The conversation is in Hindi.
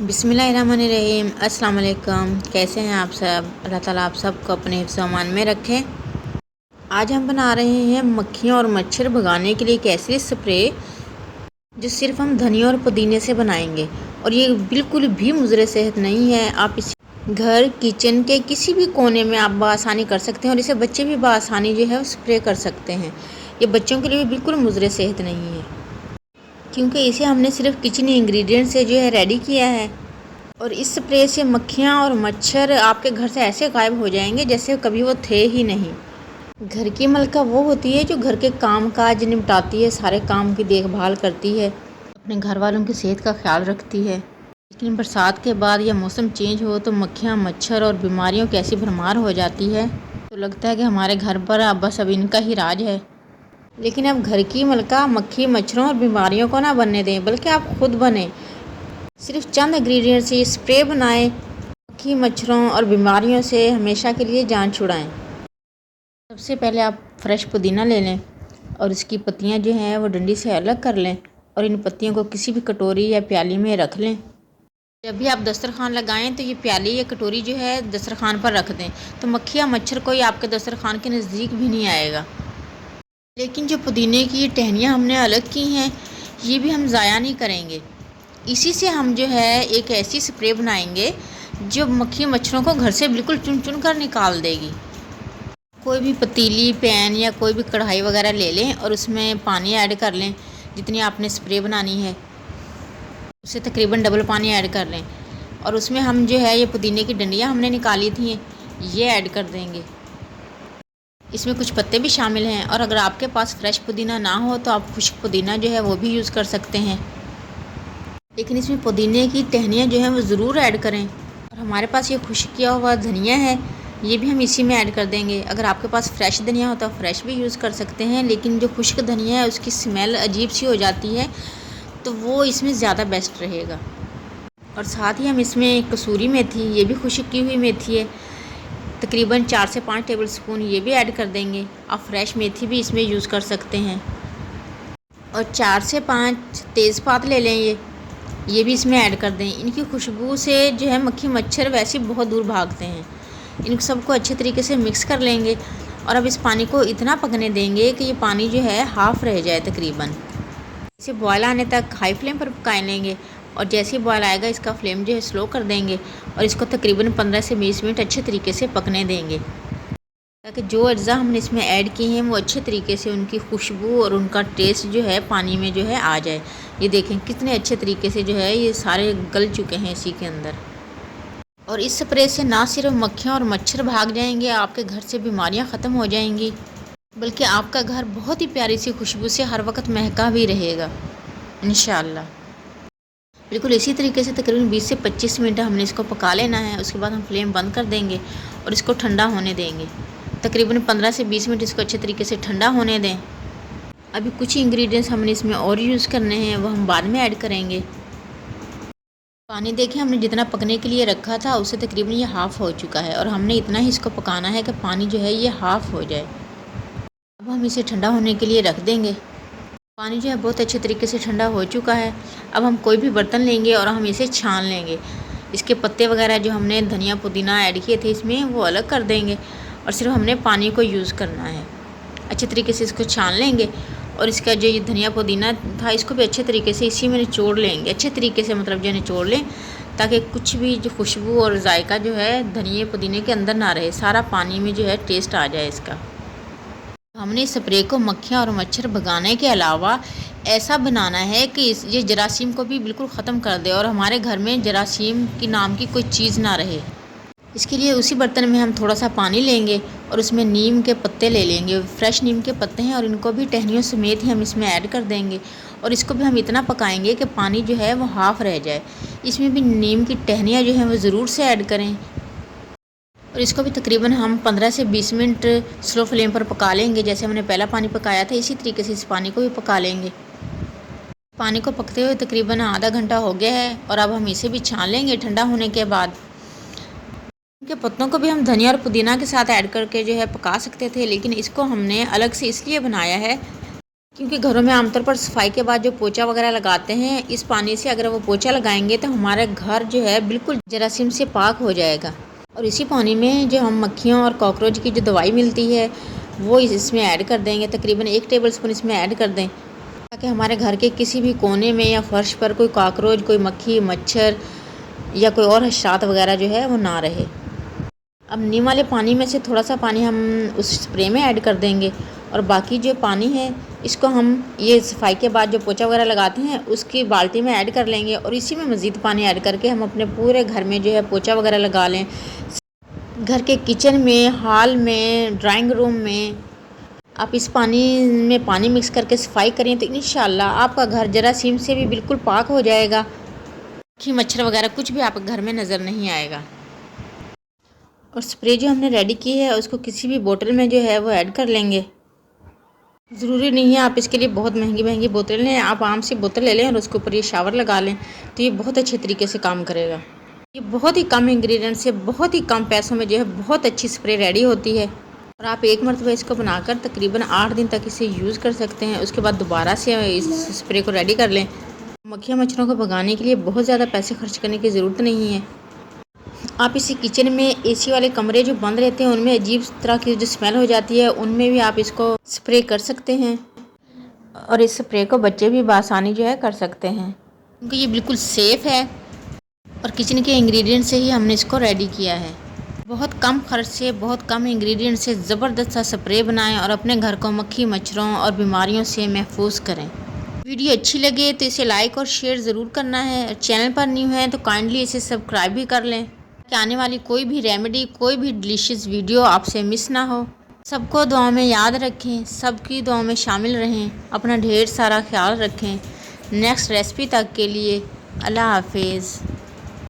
बिस्मिल्लाहिर्रहमानिर्रहीम। अस्सलाम वालेकुम। कैसे हैं आप सब? अल्लाह ताला आप सबको अपने हिफ्ज़ व अमान में रखें। आज हम बना रहे हैं मक्खियाँ और मच्छर भगाने के लिए एक ऐसी स्प्रे जो सिर्फ हम धनिया और पुदीने से बनाएंगे, और ये बिल्कुल भी मुज़र सेहत नहीं है। आप इस घर किचन के किसी भी कोने में आप बआसानी कर सकते हैं, और इसे बच्चे भी बआसानी जो है स्प्रे कर सकते हैं। ये बच्चों के लिए बिल्कुल मुज़र सेहत नहीं है, क्योंकि इसे हमने सिर्फ किचन इंग्रेडिएंट से जो है रेडी किया है। और इस स्प्रे से मक्खियाँ और मच्छर आपके घर से ऐसे गायब हो जाएंगे जैसे कभी वो थे ही नहीं। घर की मलका वो होती है जो घर के काम काज निपटाती है, सारे काम की देखभाल करती है, अपने घर वालों की सेहत का ख्याल रखती है। लेकिन बरसात के बाद या मौसम चेंज हो तो मक्खियाँ मच्छर और बीमारियों की ऐसी भरमार हो जाती है, तो लगता है कि हमारे घर पर अब बस अब इनका ही राज है। लेकिन अब घर की मलका मक्खी मच्छरों और बीमारियों को ना बनने दें, बल्कि आप खुद बने। सिर्फ चंद इंग्रेडिएंट से ये स्प्रे बनाएं, मक्खी मच्छरों और बीमारियों से हमेशा के लिए जान छुड़ाएं। सबसे पहले आप फ्रेश पुदीना ले लें और इसकी पत्तियां जो हैं वो डंडी से अलग कर लें, और इन पत्तियों को किसी भी कटोरी या प्याली में रख लें। जब भी आप दस्तरखान लगाएं तो ये प्याली या कटोरी जो है दस्तरखान पर रख दें, तो मक्खी या मच्छर कोई आपके दस्तरखान के नज़दीक भी नहीं आएगा। लेकिन जो पुदीने की टहनियाँ हमने अलग की हैं, ये भी हम ज़ाया नहीं करेंगे। इसी से हम जो है एक ऐसी स्प्रे बनाएंगे जो मक्खी मच्छरों को घर से बिल्कुल चुन चुन कर निकाल देगी। कोई भी पतीली पैन या कोई भी कढ़ाई वगैरह ले लें और उसमें पानी ऐड कर लें। जितनी आपने स्प्रे बनानी है उससे तकरीबन डबल पानी ऐड कर लें, और उसमें हम जो है ये पुदीने की डंडियाँ हमने निकाली थी ये ऐड कर देंगे। इसमें कुछ पत्ते भी शामिल हैं, और अगर आपके पास फ्रेश पुदीना ना हो तो आप खुश्क पुदीना जो है वो भी यूज़ कर सकते हैं। लेकिन इसमें पुदीने की टहनियाँ जो हैं वो ज़रूर ऐड करें। और हमारे पास ये खुश्क किया हुआ धनिया है, ये भी हम इसी में ऐड कर देंगे। अगर आपके पास फ्रेश धनिया हो तो आप फ्रेश भी यूज़ कर सकते हैं, लेकिन जो खुश्क धनिया है उसकी स्मेल अजीब सी हो जाती है, तो वो इसमें ज़्यादा बेस्ट रहेगा। और साथ ही हम इसमें कसूरी मेथी, ये भी खुश्क की हुई मेथी है, तकरीबन 4 से 5 टेबल स्पून ये भी ऐड कर देंगे। आप फ्रेश मेथी भी इसमें यूज़ कर सकते हैं। और 4 से 5 तेज़पात ले लें, ये भी इसमें ऐड कर दें। इनकी खुशबू से जो है मक्खी मच्छर वैसे बहुत दूर भागते हैं। इन सबको अच्छे तरीके से मिक्स कर लेंगे, और अब इस पानी को इतना पकने देंगे कि ये पानी जो है हाफ़ रह जाए तकरीबन। इसे बॉयल आने तक हाई फ्लेम पर पका लेंगे, और जैसे ही बॉयल आएगा इसका फ्लेम जो है स्लो कर देंगे, और इसको तकरीबन 15 से 20 मिनट अच्छे तरीके से पकने देंगे, ताकि जो अज्जा हमने इसमें ऐड किए हैं वो अच्छे तरीके से उनकी खुशबू और उनका टेस्ट जो है पानी में जो है आ जाए। ये देखें कितने अच्छे तरीके से जो है ये सारे गल चुके हैं इसी के अंदर। और इस स्प्रे से ना सिर्फ मक्खियाँ और मच्छर भाग जाएंगे, आपके घर से बीमारियाँ ख़त्म हो जाएंगी, बल्कि आपका घर बहुत ही प्यारी सी खुशबू से हर वक्त महका भी रहेगा इंशाअल्लाह। बिल्कुल इसी तरीके से तकरीबन 20 से 25 मिनट हमने इसको पका लेना है। उसके बाद हम फ्लेम बंद कर देंगे और इसको ठंडा होने देंगे। तकरीबन 15 से 20 मिनट इसको अच्छे तरीके से ठंडा होने दें। अभी कुछ इंग्रेडिएंट्स हमने इसमें और यूज़ करने हैं, वो हम बाद में ऐड करेंगे। पानी देखें हमने जितना पकने के लिए रखा था उससे तकरीबन ये हाफ़ हो चुका है, और हमने इतना ही इसको पकाना है कि पानी जो है ये हाफ़ हो जाए। अब हम इसे ठंडा होने के लिए रख देंगे। पानी जो है बहुत अच्छे तरीके से ठंडा हो चुका है। अब हम कोई भी बर्तन लेंगे और हम इसे छान लेंगे। इसके पत्ते वगैरह जो हमने धनिया पुदीना ऐड किए थे इसमें वो अलग कर देंगे, और सिर्फ हमने पानी को यूज़ करना है। अच्छे तरीके से इसको छान लेंगे, और इसका जो ये धनिया पुदीना था इसको भी अच्छे तरीके से इसी में निचोड़ लेंगे। अच्छे तरीके से मतलब जो निचोड़ लें, ताकि कुछ भी जो खुशबू और जायका जो है धनिया पुदीने के अंदर ना रहे, सारा पानी में जो है टेस्ट आ जाए इसका। हमने इस स्प्रे को मक्खियाँ और मच्छर भगाने के अलावा ऐसा बनाना है कि ये जरासीम को भी बिल्कुल ख़त्म कर दे, और हमारे घर में जरासीम की नाम की कोई चीज़ ना रहे। इसके लिए उसी बर्तन में हम थोड़ा सा पानी लेंगे और उसमें नीम के पत्ते ले लेंगे। फ्रेश नीम के पत्ते हैं, और इनको भी टहनियों समेत ही हम इसमें ऐड कर देंगे, और इसको भी हम इतना पकाएंगे कि पानी जो है वो हाफ़ रह जाए। इसमें भी नीम की टहनियाँ जो हैं वो ज़रूर से ऐड करें, और इसको भी तकरीबन हम 15 से 20 मिनट स्लो फ्लेम पर पका लेंगे। जैसे हमने पहला पानी पकाया था इसी तरीके से इस पानी को भी पका लेंगे। पानी को पकते हुए तकरीबन आधा घंटा हो गया है, और अब हम इसे भी छान लेंगे ठंडा होने के बाद। इनके पत्तों को भी हम धनिया और पुदीना के साथ ऐड करके जो है पका सकते थे, लेकिन इसको हमने अलग से इसलिए बनाया है क्योंकि घरों में आमतौर पर सफाई के बाद जो पोछा वगैरह लगाते हैं, इस पानी से अगर वो पोछा लगाएंगे तो हमारा घर जो है बिल्कुल जरासीम से पाक हो जाएगा। और इसी पानी में जो हम मक्खियों और कॉकरोच की जो दवाई मिलती है वो इसमें ऐड कर देंगे। तकरीबन 1 टेबलस्पून इसमें ऐड कर दें ताकि हमारे घर के किसी भी कोने में या फर्श पर कोई कॉकरोच, कोई मक्खी, मच्छर या कोई और हशरात वगैरह जो है वो ना रहे। अब नीम वाले पानी में से थोड़ा सा पानी हम उस स्प्रे में ऐड कर देंगे और बाकी जो पानी है इसको हम ये सफाई के बाद जो पोछा वगैरह लगाते हैं उसकी बाल्टी में ऐड कर लेंगे और इसी में मज़ीद पानी ऐड करके हम अपने पूरे घर में जो है पोछा वगैरह लगा लें। घर के किचन में, हॉल में, ड्राइंग रूम में आप इस पानी में पानी मिक्स करके सफाई करें तो इंशाल्लाह आपका घर जरासीम से भी बिल्कुल पाक हो जाएगा। कि मच्छर वगैरह कुछ भी आपके घर में नज़र नहीं आएगा। और स्प्रे जो हमने रेडी की है उसको किसी भी बोतल में जो है वो ऐड कर लेंगे। ज़रूरी नहीं है आप इसके लिए बहुत महंगी बोतल लें, आप आम सी बोतल ले लें और उसके ऊपर ये शावर लगा लें तो ये बहुत अच्छे तरीके से काम करेगा। ये बहुत ही कम इंग्रेडिएंट से बहुत ही कम पैसों में जो है बहुत अच्छी स्प्रे रेडी होती है और आप एक मरतबा इसको बनाकर तकरीबन 8 दिन तक इसे यूज़ कर सकते हैं। उसके बाद दोबारा से इस स्प्रे को रेडी कर लें। मक्खियाँ मच्छरों को भगाने के लिए बहुत ज़्यादा पैसे खर्च करने की ज़रूरत नहीं है। आप इसी किचन में एसी वाले कमरे जो बंद रहते हैं उनमें अजीब तरह की जो स्मेल हो जाती है उनमें भी आप इसको स्प्रे कर सकते हैं और इस स्प्रे को बच्चे भी बआसानी जो है कर सकते हैं क्योंकि ये बिल्कुल सेफ़ है और किचन के इंग्रेडिएंट से ही हमने इसको रेडी किया है। बहुत कम खर्च से, बहुत कम इंग्रेडिएंट से ज़बरदस्त सा स्प्रे बनाएं और अपने घर को मक्खी मच्छरों और बीमारियों से महफूज करें। वीडियो अच्छी लगे तो इसे लाइक और शेयर ज़रूर करना है। चैनल पर न्यू है तो काइंडली इसे सब्सक्राइब भी कर लें कि आने वाली कोई भी रेमेडी, कोई भी डिलीशियस वीडियो आपसे मिस ना हो। सबको दुआओं में याद रखें, सबकी दुआओं में शामिल रहें, अपना ढेर सारा ख्याल रखें। नेक्स्ट रेसिपी तक के लिए अल्लाह हाफिज़।